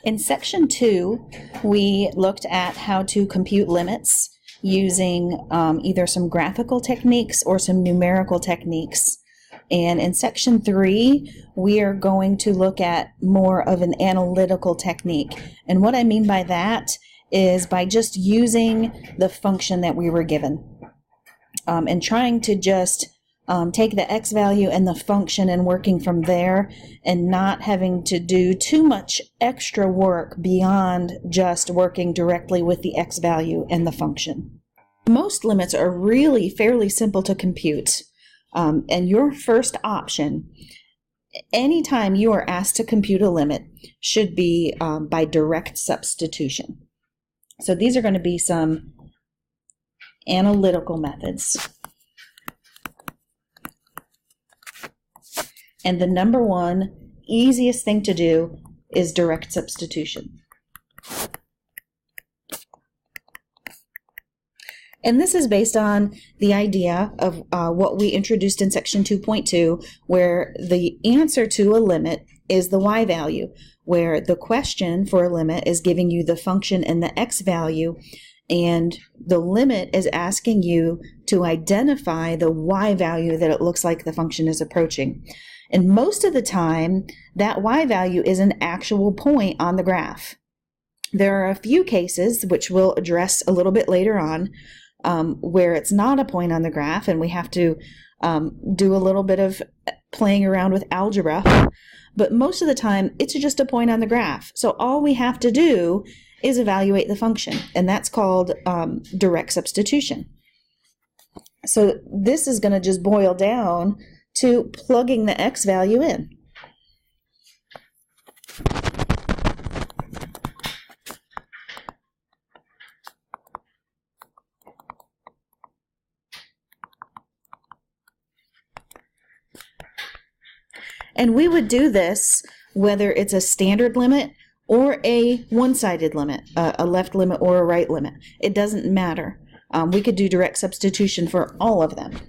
In section 2, we looked at how to compute limits using either some graphical techniques or some numerical techniques. And in section 3, we are going to look at more of an analytical technique. And what I mean by that is by just using the function that we were given and trying to just take the x value and the function and working from there and not having to do too much extra work beyond just working directly with the x value and the function. Most limits are really fairly simple to compute. And your first option, anytime you are asked to compute a limit, should be by direct substitution. So these are going to be some analytical methods. And the number one easiest thing to do is direct substitution. And this is based on the idea of what we introduced in section 2.2, where the answer to a limit is the y value, where the question for a limit is giving you the function and the x value, and the limit is asking you to identify the y value that it looks like the function is approaching. And most of the time, that y value is an actual point on the graph. There are a few cases, which we'll address a little bit later on, where it's not a point on the graph and we have to do a little bit of playing around with algebra. But most of the time, it's just a point on the graph. So all we have to do is evaluate the function, and that's called direct substitution. So this is going to just boil down to plugging the x value in. And we would do this whether it's a standard limit or a one-sided limit, a left limit or a right limit. It doesn't matter. We could do direct substitution for all of them.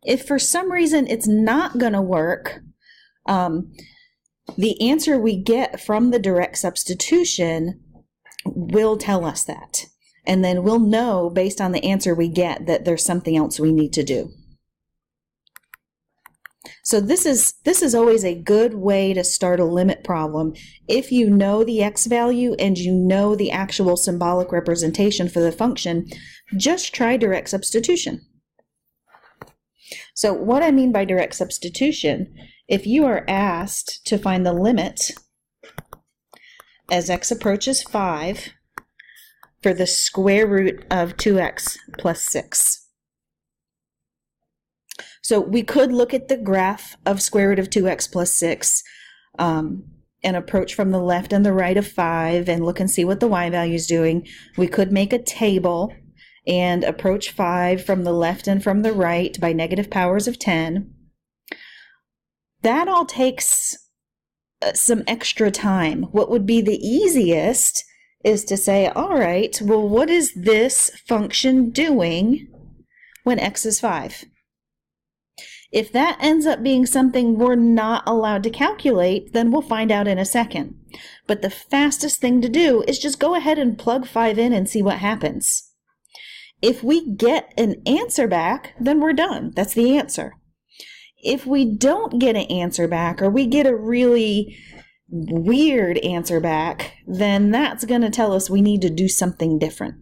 If for some reason it's not going to work, the answer we get from the direct substitution will tell us that. And then we'll know based on the answer we get that there's something else we need to do. So this is always a good way to start a limit problem. If you know the x value and you know the actual symbolic representation for the function, just try direct substitution. So what I mean by direct substitution, if you are asked to find the limit as x approaches 5 for the square root of 2x plus 6. So we could look at the graph of square root of 2x plus 6 and approach from the left and the right of 5 and look and see what the y value is doing. We could make a table and approach 5 from the left and from the right by negative powers of 10. That all takes some extra time. What would be the easiest is to say, all right, well, what is this function doing when x is 5? If that ends up being something we're not allowed to calculate, then we'll find out in a second. But the fastest thing to do is just go ahead and plug 5 in and see what happens. If we get an answer back, then we're done. That's the answer. If we don't get an answer back, or we get a really weird answer back, then that's going to tell us we need to do something different.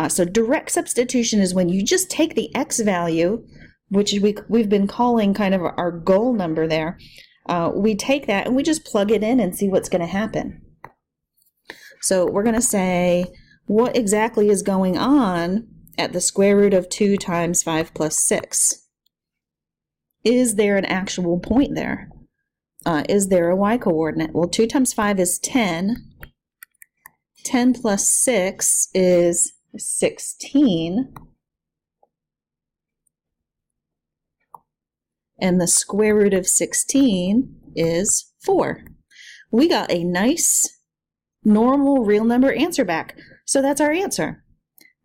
So direct substitution is when you just take the x value, which we've been calling kind of our goal number there. We take that and we just plug it in and see what's going to happen. So we're going to say what exactly is going on at the square root of 2 times 5 plus 6. Is there an actual point there? Is there a y coordinate? Well, 2 times 5 is 10. 10 plus 6 is 16. And the square root of 16 is 4. we got a nice, normal, real number answer back. So that's our answer.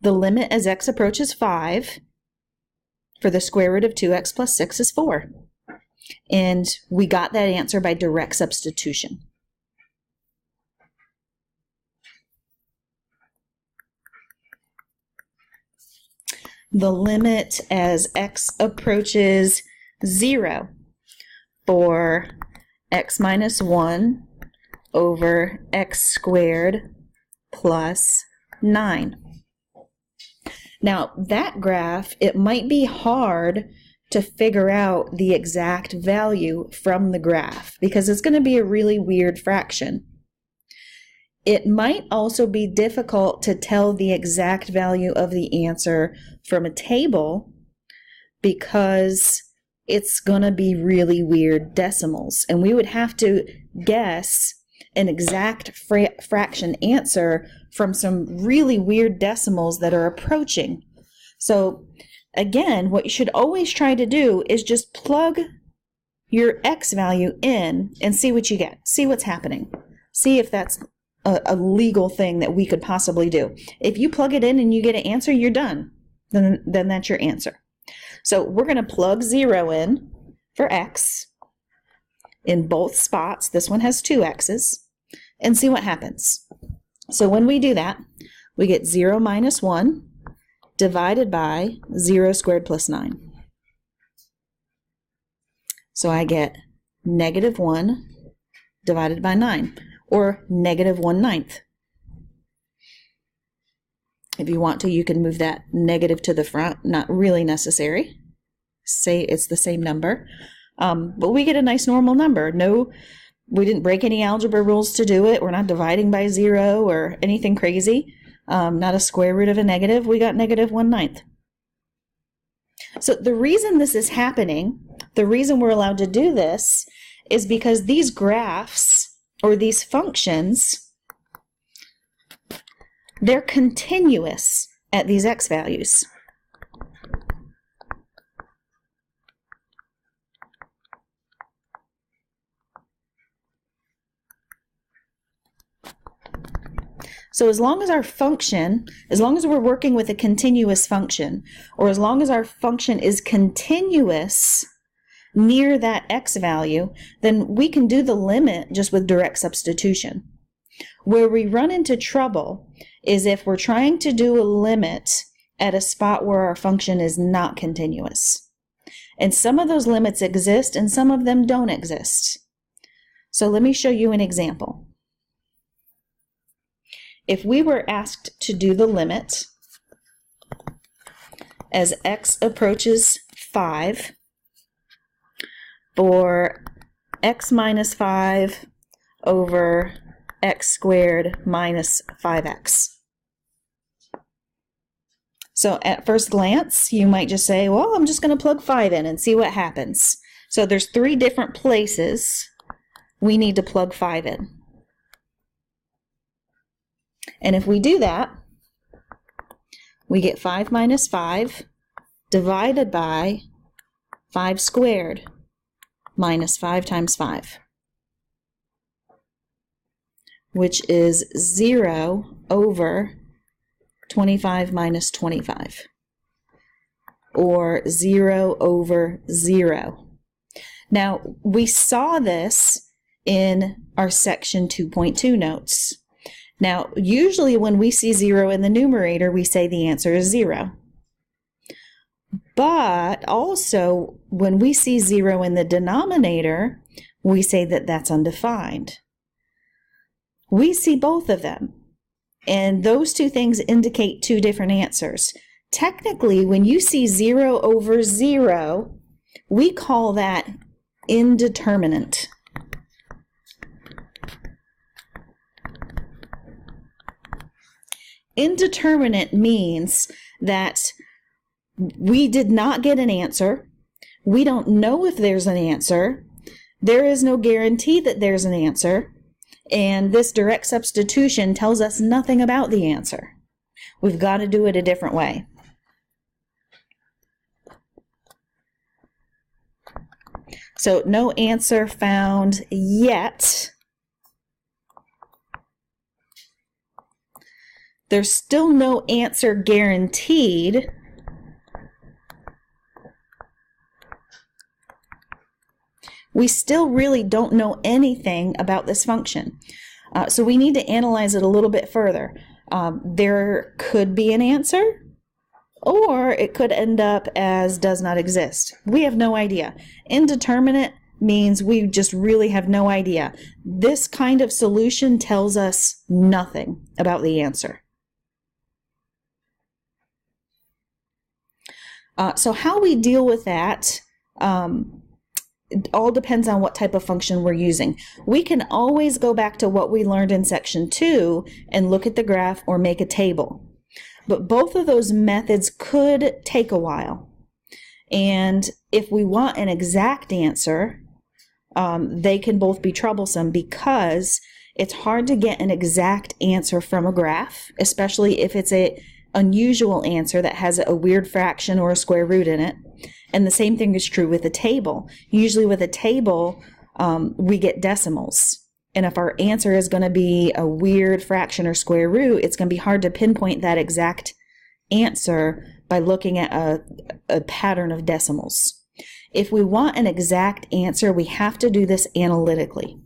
The limit as x approaches 5 for the square root of 2x plus 6 is 4. And we got that answer by direct substitution. The limit as x approaches 0 for x minus 1 over x squared plus 9. Now, that graph, it might be hard to figure out the exact value from the graph because it's going to be a really weird fraction. It might also be difficult to tell the exact value of the answer from a table because it's going to be really weird decimals, and we would have to guess an exact fraction answer from some really weird decimals that are approaching. So again, what you should always try to do is just plug your x value in and see what you get. See what's happening. See if that's a legal thing that we could possibly do. If you plug it in and you get an answer, you're done. Then that's your answer. So we're going to plug 0 in for x in both spots. This one has 2 x's, and see what happens. So when we do that, we get 0 minus 1 divided by 0 squared plus 9. So I get negative 1 divided by 9, or negative 1/9. If you want to, you can move that negative to the front. Not really necessary. Say it's the same number. But we get a nice normal number. No, we didn't break any algebra rules to do it. We're not dividing by 0 or anything crazy. Not a square root of a negative. We got negative 1/9. So the reason this is happening, the reason we're allowed to do this, is because these graphs or these functions, they're continuous at these x values. So as long as our function, as long as we're working with a continuous function, or as long as our function is continuous near that x value, then we can do the limit just with direct substitution. Where we run into trouble is if we're trying to do a limit at a spot where our function is not continuous. And some of those limits exist and some of them don't exist. So let me show you an example. If we were asked to do the limit as x approaches 5 for x minus 5 over x squared minus 5x. So at first glance, you might just say, well, I'm just going to plug 5 in and see what happens. So there's 3 different places we need to plug 5 in. And if we do that, we get 5 minus 5 divided by 5 squared minus 5 times 5, which is 0 over 25 minus 25, or 0 over 0. Now, we saw this in our section 2.2 notes. Now, usually when we see 0 in the numerator, we say the answer is 0. But also, when we see 0 in the denominator, we say that that's undefined. We see both of them, and those two things indicate 2 different answers. Technically, when you see 0 over 0, we call that indeterminate. Indeterminate means that we did not get an answer. We don't know if there's an answer. There is no guarantee that there's an answer. And this direct substitution tells us nothing about the answer. We've got to do it a different way. So no answer found yet. There's still no answer guaranteed. We still really don't know anything about this function. So we need to analyze it a little bit further. There could be an answer, or it could end up as does not exist. We have no idea. Indeterminate means we just really have no idea. This kind of solution tells us nothing about the answer. So how we deal with that, it all depends on what type of function we're using. We can always go back to what we learned in section 2 and look at the graph or make a table. But both of those methods could take a while. And if we want an exact answer, they can both be troublesome because it's hard to get an exact answer from a graph, especially if it's an unusual answer that has a weird fraction or a square root in it. And the same thing is true with a table. Usually with a table, we get decimals. And if our answer is going to be a weird fraction or square root, it's going to be hard to pinpoint that exact answer by looking at a pattern of decimals. If we want an exact answer, we have to do this analytically.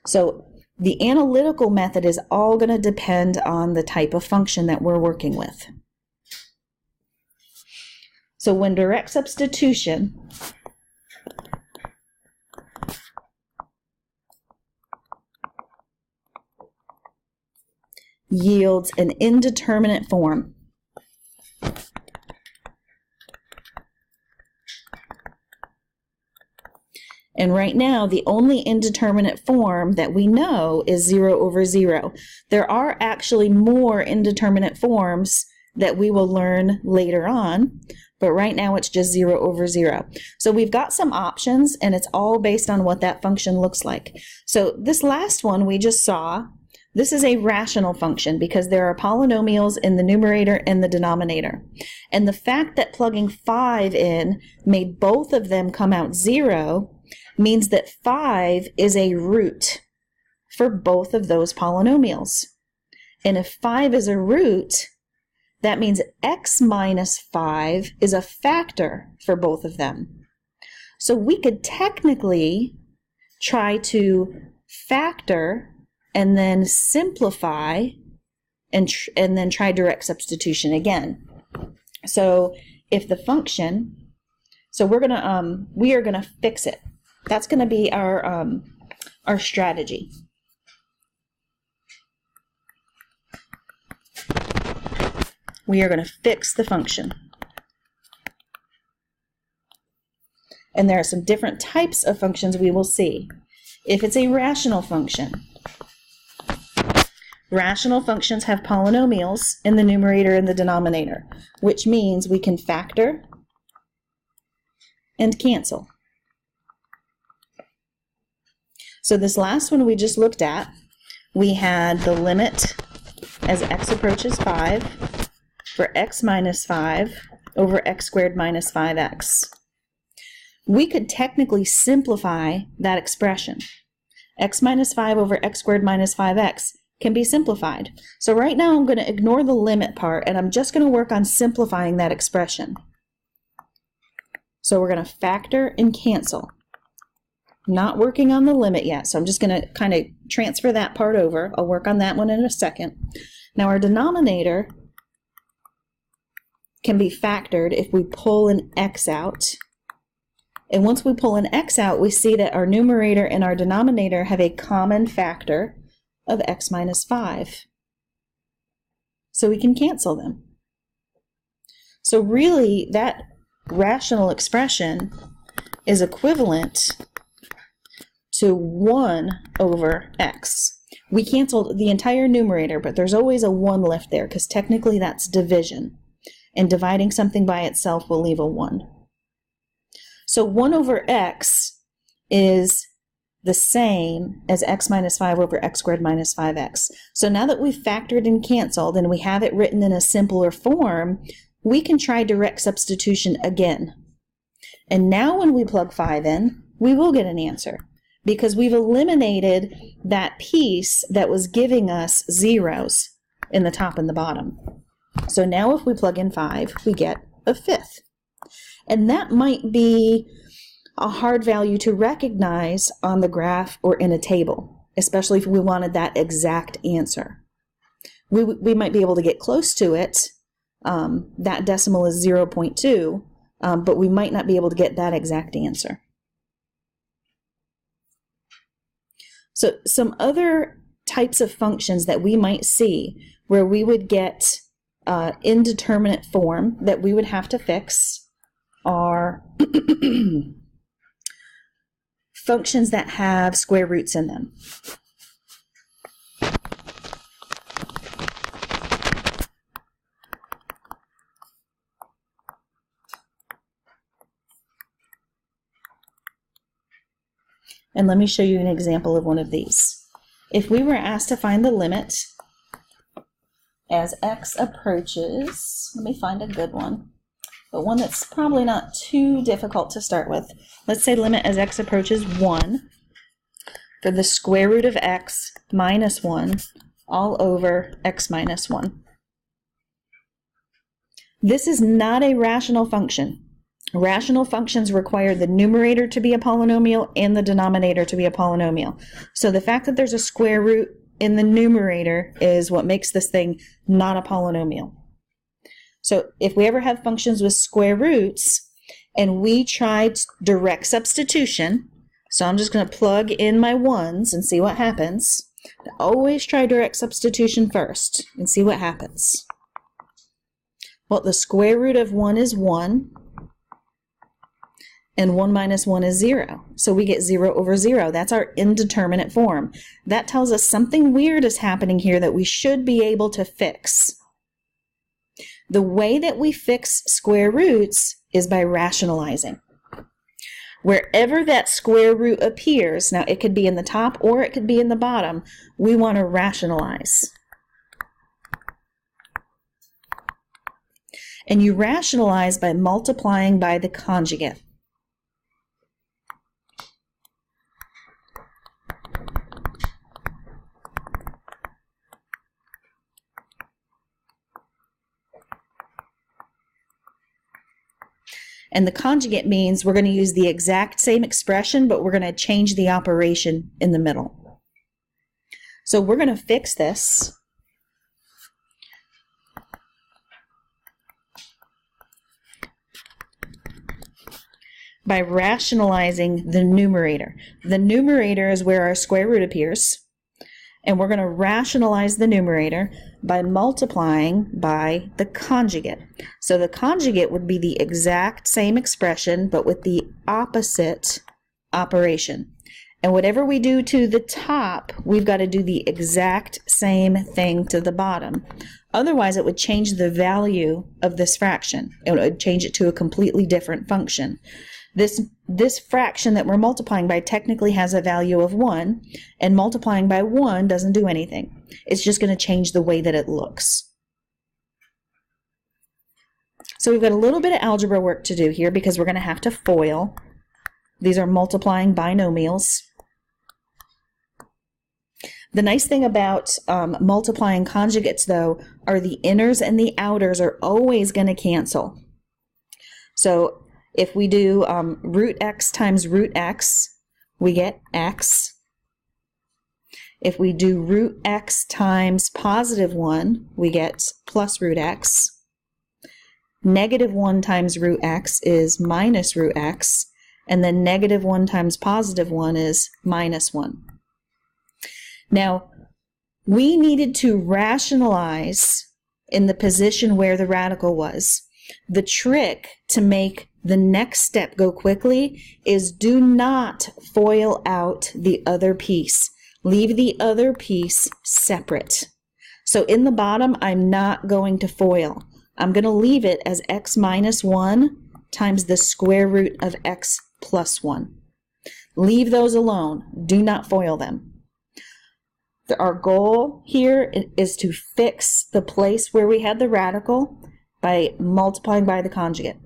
So the analytical method is all going to depend on the type of function that we're working with. So when direct substitution yields an indeterminate form, and right now the only indeterminate form that we know is 0 over 0. There are actually more indeterminate forms that we will learn later on, but right now it's just 0 over 0. So we've got some options, and it's all based on what that function looks like. So this last one we just saw, this is a rational function because there are polynomials in the numerator and the denominator. And the fact that plugging 5 in made both of them come out 0 means that 5 is a root for both of those polynomials. And if 5 is a root, that means x minus 5 is a factor for both of them. So we could technically try to factor and then simplify and then try direct substitution again. So if the function, so we are gonna fix it. That's gonna be our strategy. We are going to fix the function. And there are some different types of functions we will see. If it's a rational function, rational functions have polynomials in the numerator and the denominator, which means we can factor and cancel. So this last one we just looked at, we had the limit as x approaches 5 for x minus 5 over x squared minus 5x. We could technically simplify that expression. X minus 5 over x squared minus 5x can be simplified. So right now I'm going to ignore the limit part and I'm just going to work on simplifying that expression. So we're going to factor and cancel. Not working on the limit yet, so I'm just going to kind of transfer that part over. I'll work on that one in a second. Now our denominator can be factored if we pull an x out. And once we pull an x out, we see that our numerator and our denominator have a common factor of x minus 5. So we can cancel them. So really, that rational expression is equivalent to 1 over x. We canceled the entire numerator, but there's always a 1 left there because technically that's division. And dividing something by itself will leave a 1. So 1 over x is the same as x minus 5 over x squared minus 5x. So now that we've factored and canceled and we have it written in a simpler form, we can try direct substitution again. And now when we plug 5 in, we will get an answer because we've eliminated that piece that was giving us zeros in the top and the bottom. So now if we plug in 5, we get a fifth. And that might be a hard value to recognize on the graph or in a table, especially if we wanted that exact answer. We might be able to get close to it. That decimal is 0.2, but we might not be able to get that exact answer. So some other types of functions that we might see where we would get indeterminate form that we would have to fix are functions that have square roots in them. And let me show you an example of one of these. If we were asked to find the limit as x approaches, let me find a good one, but one that's probably not too difficult to start with. Let's say limit as x approaches 1 for the square root of x minus 1 all over x minus 1. This is not a rational function. Rational functions require the numerator to be a polynomial and the denominator to be a polynomial. So the fact that there's a square root in the numerator is what makes this thing not a polynomial. So if we ever have functions with square roots and we tried direct substitution, so I'm just going to plug in my 1s and see what happens. Always try direct substitution first and see what happens. Well, the square root of 1 is 1. And 1 minus 1 is 0. So we get 0 over 0. That's our indeterminate form. That tells us something weird is happening here that we should be able to fix. The way that we fix square roots is by rationalizing. Wherever that square root appears, now it could be in the top or it could be in the bottom, we want to rationalize. And you rationalize by multiplying by the conjugate. And the conjugate means we're going to use the exact same expression, but we're going to change the operation in the middle. So we're going to fix this by rationalizing the numerator. The numerator is where our square root appears. And we're going to rationalize the numerator by multiplying by the conjugate. So the conjugate would be the exact same expression, but with the opposite operation. And whatever we do to the top, we've got to do the exact same thing to the bottom. Otherwise, it would change the value of this fraction. It would change it to a completely different function. This fraction that we're multiplying by technically has a value of 1, and multiplying by 1 doesn't do anything. It's just going to change the way that it looks. So we've got a little bit of algebra work to do here because we're going to have to FOIL. These are multiplying binomials. The nice thing about multiplying conjugates, though, are the inners and the outers are always going to cancel. So if we do root x times root x, we get x. If we do root x times positive 1, we get plus root x. Negative 1 times root x is minus root x. And then negative 1 times positive 1 is minus 1. Now, we needed to rationalize in the position where the radical was. The trick to make the next step go quickly is do not FOIL out the other piece. Leave the other piece separate. So in the bottom, I'm not going to FOIL. I'm going to leave it as x minus 1 times the square root of x plus 1. Leave those alone. Do not FOIL them. Our goal here is to fix the place where we had the radical by multiplying by the conjugate.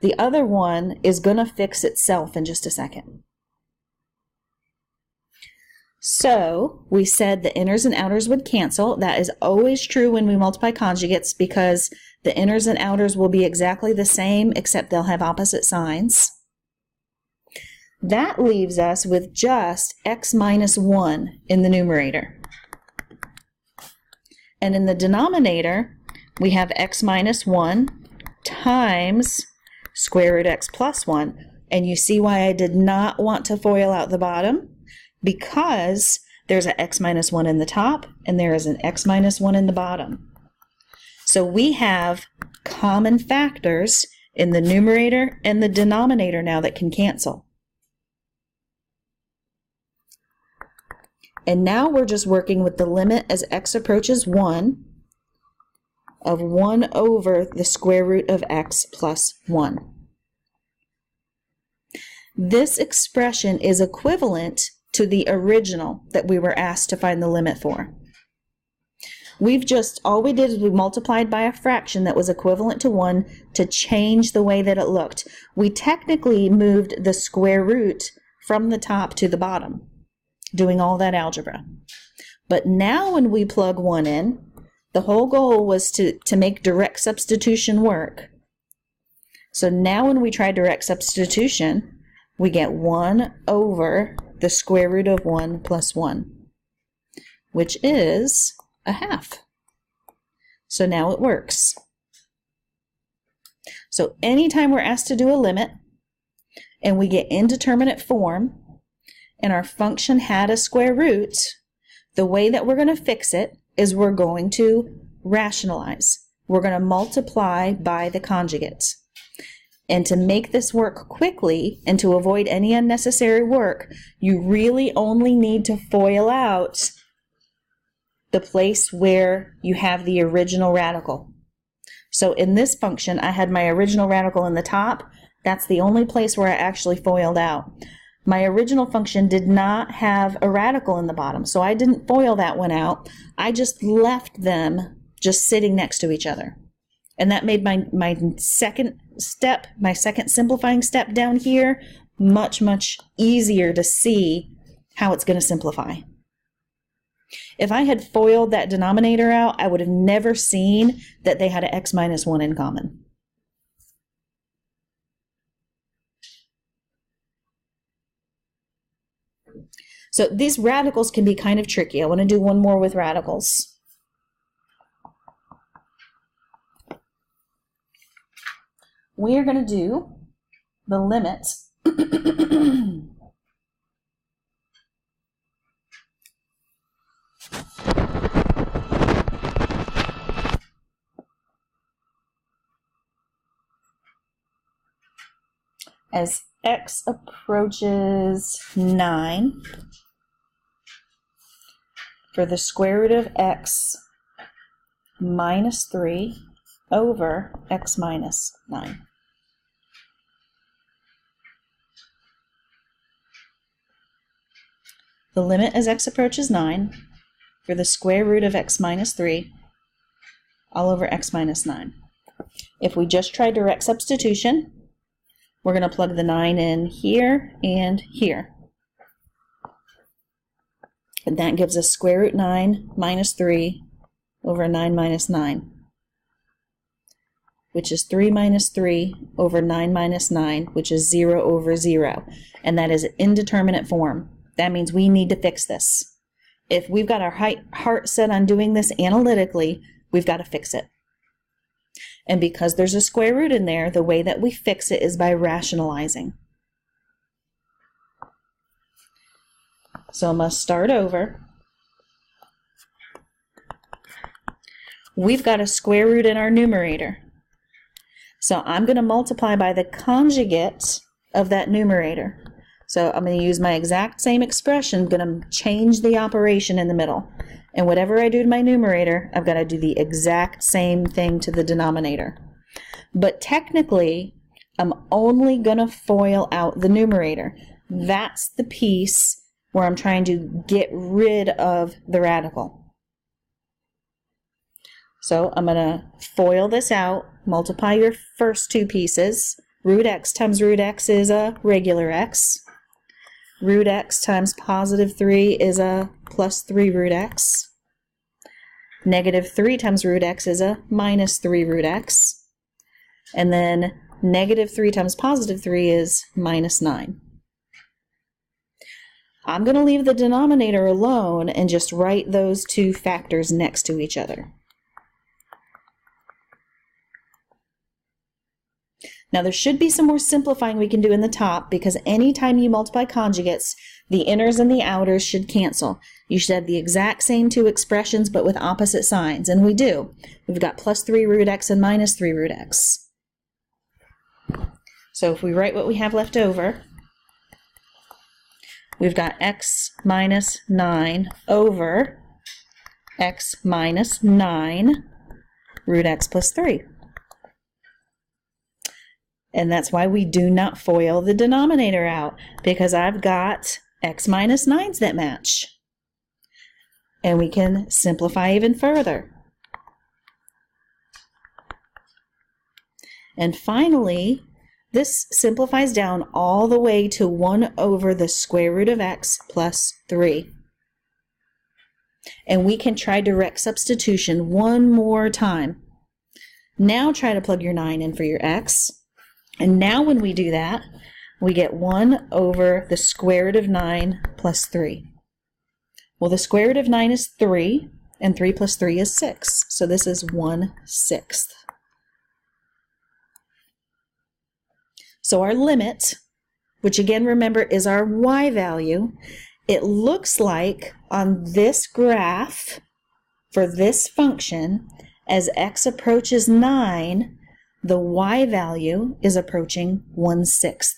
The other one is going to fix itself in just a second. So we said the inners and outers would cancel. That is always true when we multiply conjugates because the inners and outers will be exactly the same except they'll have opposite signs. That leaves us with just x minus 1 in the numerator. And in the denominator, we have x minus 1 times square root x plus 1. And you see why I did not want to FOIL out the bottom? Because there's an x minus 1 in the top and there is an x minus 1 in the bottom. So we have common factors in the numerator and the denominator now that can cancel. And now we're just working with the limit as x approaches 1 of 1 over the square root of x plus 1. This expression is equivalent to the original that we were asked to find the limit for. All we did is we multiplied by a fraction that was equivalent to 1 to change the way that it looked. We technically moved the square root from the top to the bottom, doing all that algebra. But now when we plug 1 in, the whole goal was to make direct substitution work. So now when we try direct substitution, we get 1 over the square root of 1 plus 1, which is a half. So now it works. So anytime we're asked to do a limit and we get indeterminate form and our function had a square root, the way that we're going to fix it is we're going to rationalize. We're going to multiply by the conjugates. And to make this work quickly and to avoid any unnecessary work, you really only need to FOIL out the place where you have the original radical. So in this function, I had my original radical in the top. That's the only place where I actually FOILed out. My original function did not have a radical in the bottom, so I didn't FOIL that one out. I just left them just sitting next to each other. And that made my second step, my second simplifying step down here, much, much easier to see how it's going to simplify. If I had FOILed that denominator out, I would have never seen that they had an x minus 1 in common. So these radicals can be kind of tricky. I want to do one more with radicals. We are going to do the limit as x approaches 9 for the square root of x minus 3 over x minus 9. The limit as x approaches 9 for the square root of x minus 3 all over x minus 9. If we just try direct substitution, we're going to plug the 9 in here and here. And that gives us square root 9 minus 3 over 9 minus 9, which is 3 minus 3 over 9 minus 9, which is 0 over 0. And that is an indeterminate form. That means we need to fix this. If we've got our heart set on doing this analytically, we've got to fix it. And because there's a square root in there, the way that we fix it is by rationalizing. So I must start over. We've got a square root in our numerator. So I'm going to multiply by the conjugate of that numerator. So I'm going to use my exact same expression. I'm going to change the operation in the middle. And whatever I do to my numerator, I've got to do the exact same thing to the denominator. But technically, I'm only going to FOIL out the numerator. That's the piece where I'm trying to get rid of the radical. So I'm going to FOIL this out, multiply your first two pieces. Root x times root x is a regular x. root x times positive 3 is a plus 3 root x. Negative 3 times root x is a minus 3 root x. And then negative 3 times positive 3 is minus 9. I'm going to leave the denominator alone and just write those two factors next to each other. Now there should be some more simplifying we can do in the top, because anytime you multiply conjugates, the inners and the outers should cancel. You should have the exact same two expressions but with opposite signs, and we do. We've got plus 3 root x and minus 3 root x. So if we write what we have left over, we've got x minus 9 over x minus 9 root x plus 3. And that's why we do not FOIL the denominator out, because I've got x minus 9s that match. And we can simplify even further. And finally, this simplifies down all the way to 1 over the square root of x plus 3. And we can try direct substitution one more time. Now try to plug your 9 in for your x. And now when we do that, we get 1 over the square root of 9 plus 3. Well, the square root of 9 is 3, and 3 plus 3 is 6. So this is 1/6. So our limit, which again, remember, is our y value, it looks like on this graph for this function, as x approaches 9, the y value is approaching 1/6.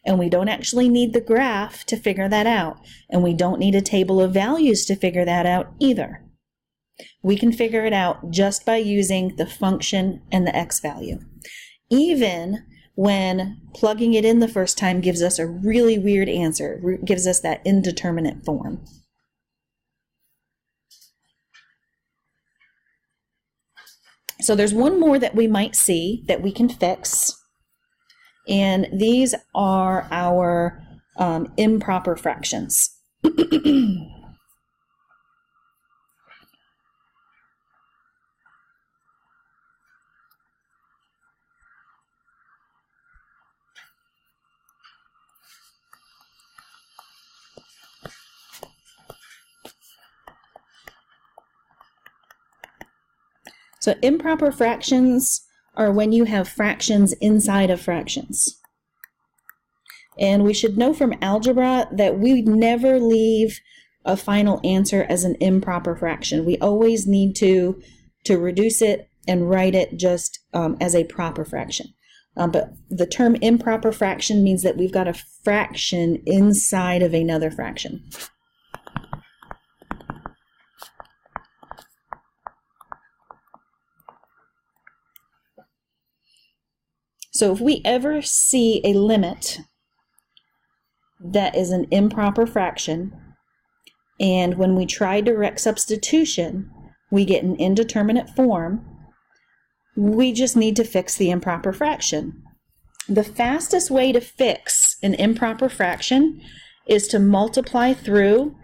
And we don't actually need the graph to figure that out. And we don't need a table of values to figure that out either. We can figure it out just by using the function and the x value. Even when plugging it in the first time gives us a really weird answer, gives us that indeterminate form. So there's one more that we might see that we can fix, and these are our improper fractions. So improper fractions are when you have fractions inside of fractions. And we should know from algebra that we never leave a final answer as an improper fraction. We always need to reduce it and write it just as a proper fraction. But the term improper fraction means that we've got a fraction inside of another fraction. So if we ever see a limit that is an improper fraction, and when we try direct substitution, we get an indeterminate form, we just need to fix the improper fraction. The fastest way to fix an improper fraction is to multiply through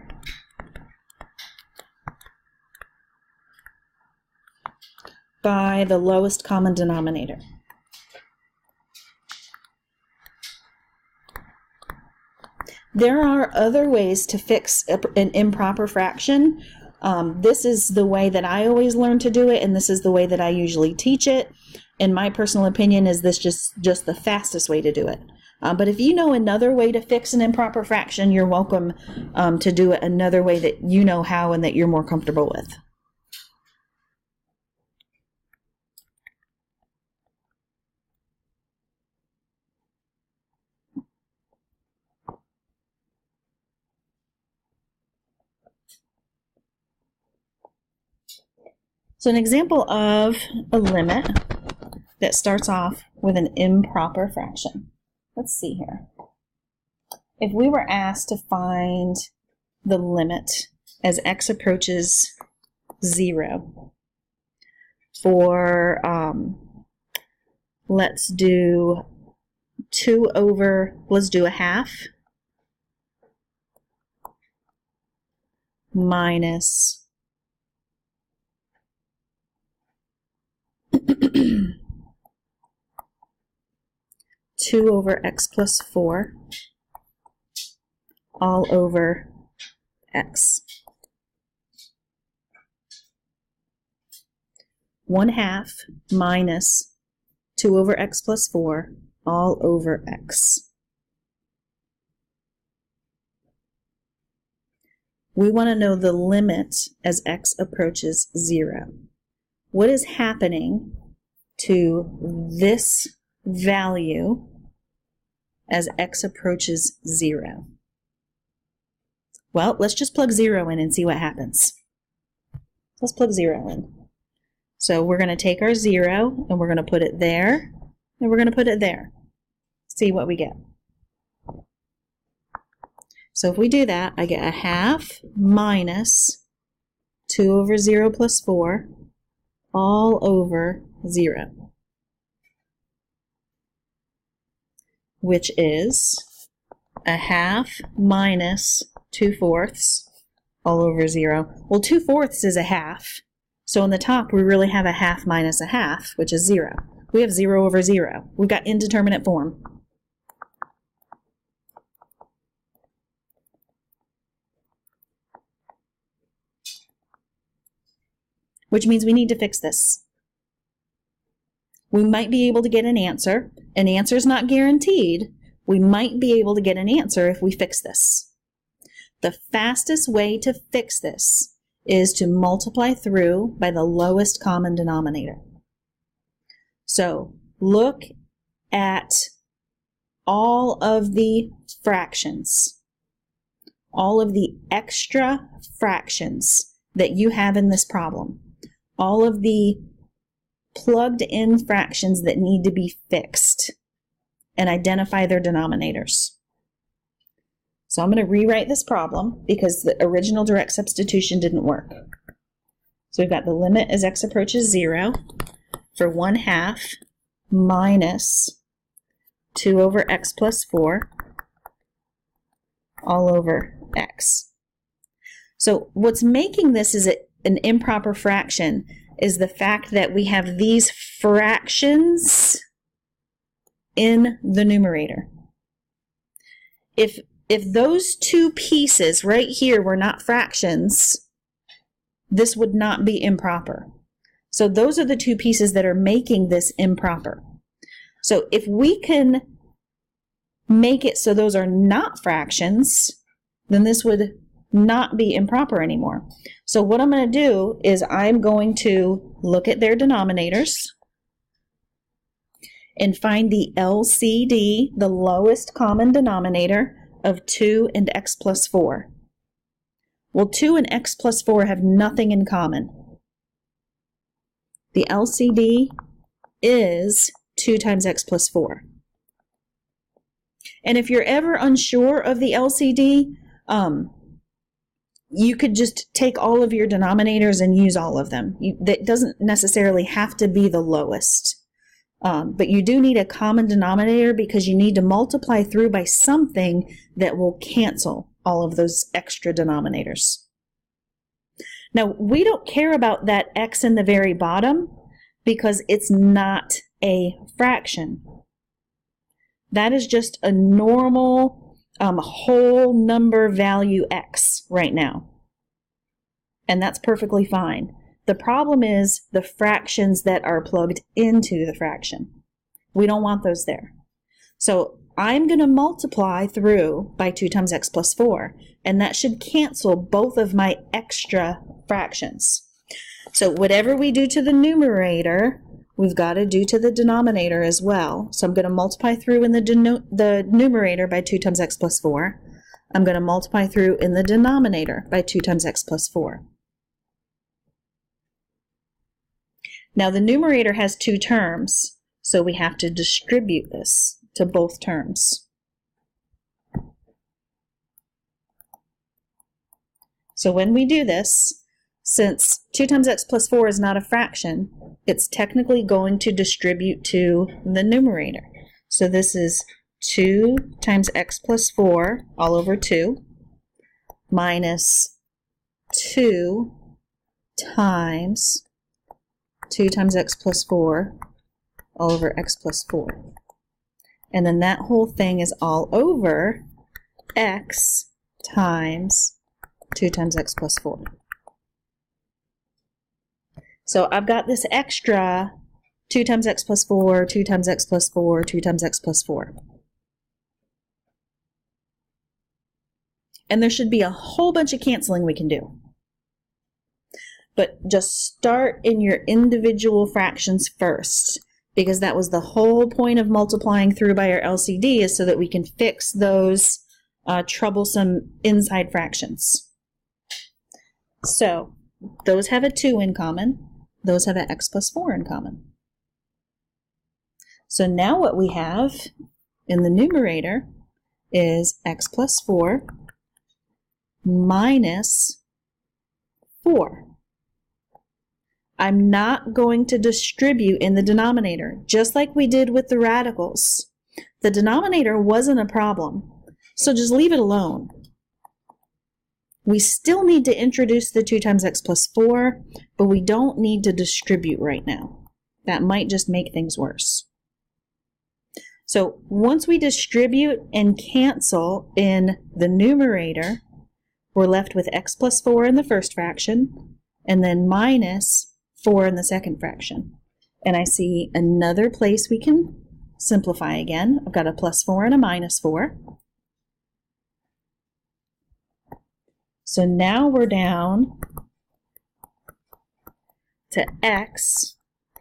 by the lowest common denominator. There are other ways to fix an improper fraction. This is the way that I always learn to do it, and this is the way that I usually teach it. In my personal opinion, is this just the fastest way to do it. But if you know another way to fix an improper fraction, you're welcome to do it another way that you know how and that you're more comfortable with. So an example of a limit that starts off with an improper fraction. Let's see here. If we were asked to find the limit as x approaches 0 for, let's do a half minus 2 over x plus 4 all over x. 1/2 minus 2 over x plus 4 all over x. We want to know the limit as x approaches 0. What is happening to this value as x approaches 0? Well, let's just plug 0 in and see what happens. Let's plug 0 in. So we're going to take our 0 and we're going to put it there, and we're going to put it there. See what we get. So if we do that, I get 1/2 minus 2 over 0 plus 4 all over 0, which is 1/2 minus 2/4 all over 0. Well, 2/4 is 1/2. So on the top, we really have 1/2 minus 1/2, which is 0. We have 0 over 0. We've got indeterminate form. Which means we need to fix this. We might be able to get an answer. An answer is not guaranteed. We might be able to get an answer if we fix this. The fastest way to fix this is to multiply through by the lowest common denominator. So look at all of the fractions, all of the extra fractions that you have in this problem, all of the plugged in fractions that need to be fixed, and identify their denominators. So I'm going to rewrite this problem because the original direct substitution didn't work. So we've got the limit as x approaches 0 for 1/2 minus 2 over x plus 4 all over x. So what's making this is an improper fraction is the fact that we have these fractions in the numerator. If those two pieces right here were not fractions, this would not be improper. So those are the two pieces that are making this improper. So if we can make it so those are not fractions, then this would not be improper anymore. So what I'm going to do is I'm going to look at their denominators and find the LCD, the lowest common denominator, of 2 and x plus 4. Well, 2 and x plus 4 have nothing in common. The LCD is 2 times x plus 4. And if you're ever unsure of the LCD, you could just take all of your denominators and use all of them. That doesn't necessarily have to be the lowest. But you do need a common denominator because you need to multiply through by something that will cancel all of those extra denominators. Now, we don't care about that x in the very bottom because it's not a fraction. That is just a normal whole number value x right now. And that's perfectly fine. The problem is the fractions that are plugged into the fraction. We don't want those there. So I'm going to multiply through by 2 times x plus 4, and that should cancel both of my extra fractions. So whatever we do to the numerator, we've got to do to the denominator as well. So I'm going to multiply through in the numerator by 2 times x plus 4. I'm going to multiply through in the denominator by 2 times x plus 4. Now the numerator has 2 terms, so we have to distribute this to both terms. So when we do this, since 2 times x plus 4 is not a fraction, it's technically going to distribute to the numerator. So this is 2 times x plus 4 all over 2 minus 2 times 2 times x plus 4 all over x plus 4. And then that whole thing is all over x times 2 times x plus 4. So I've got this extra 2 times x plus 4, 2 times x plus 4, 2 times x plus 4. And there should be a whole bunch of canceling we can do. But just start in your individual fractions first, because that was the whole point of multiplying through by our LCD, is so that we can fix those troublesome inside fractions. So those have a 2 in common. Those have an x plus 4 in common. So now what we have in the numerator is x plus 4 minus 4. I'm not going to distribute in the denominator, just like we did with the radicals. The denominator wasn't a problem, so just leave it alone. We still need to introduce the 2 times x plus 4, but we don't need to distribute right now. That might just make things worse. So once we distribute and cancel in the numerator, we're left with x plus 4 in the first fraction, and then minus 4 in the second fraction. And I see another place we can simplify again. I've got a plus 4 and a minus 4. So now we're down to x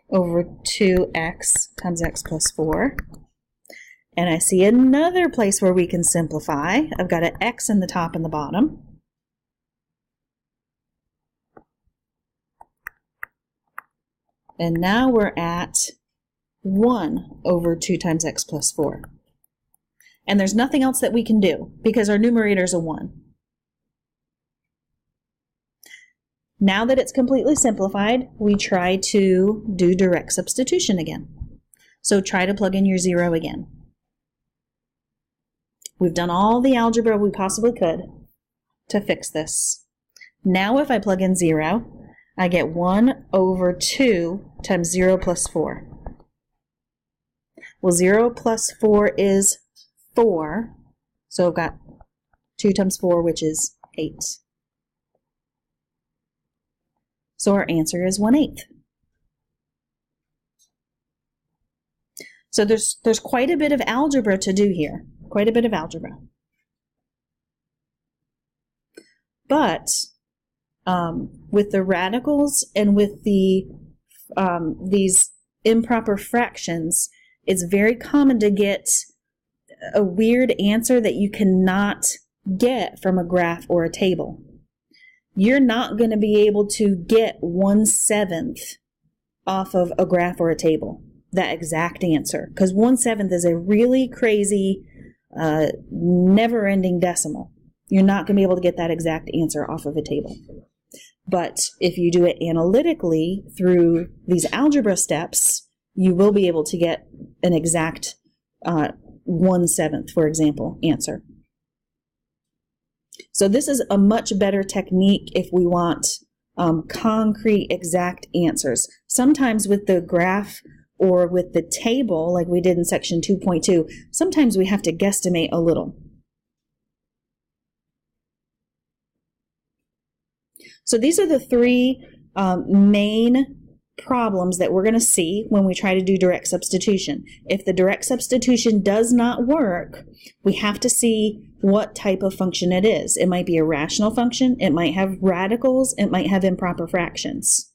over 2x times x plus 4. And I see another place where we can simplify. I've got an x in the top and the bottom. And now we're at 1 over 2 times x plus 4. And there's nothing else that we can do because our numerator is a 1. Now that it's completely simplified, we try to do direct substitution again. So try to plug in your 0 again. We've done all the algebra we possibly could to fix this. Now if I plug in 0, I get 1 over 2 times 0 plus 4. Well, 0 plus 4 is 4, so I've got 2 times 4, which is 8. So our answer is 1/8. So there's quite a bit of algebra to do here, quite a bit of algebra. But with the radicals and with the these improper fractions, it's very common to get a weird answer that you cannot get from a graph or a table. You're not going to be able to get 1/7 off of a graph or a table, that exact answer, because 1/7 is a really crazy, never-ending decimal. You're not going to be able to get that exact answer off of a table. But if you do it analytically through these algebra steps, you will be able to get an exact 1/7, for example, answer. So this is a much better technique if we want concrete, exact answers. Sometimes with the graph or with the table, like we did in section 2.2, sometimes we have to guesstimate a little. So these are the 3 main problems that we're going to see when we try to do direct substitution. If the direct substitution does not work, we have to see what type of function it is. It might be a rational function, it might have radicals, it might have improper fractions.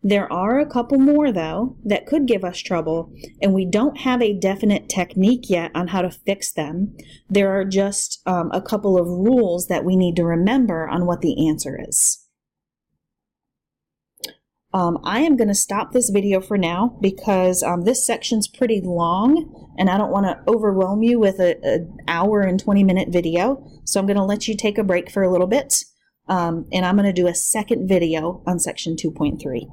There are a couple more, though, that could give us trouble, and we don't have a definite technique yet on how to fix them. There are just a couple of rules that we need to remember on what the answer is. I am going to stop this video for now because this section's pretty long, and I don't want to overwhelm you with an hour and 20-minute video, so I'm going to let you take a break for a little bit. And I'm going to do a second video on section 2.3.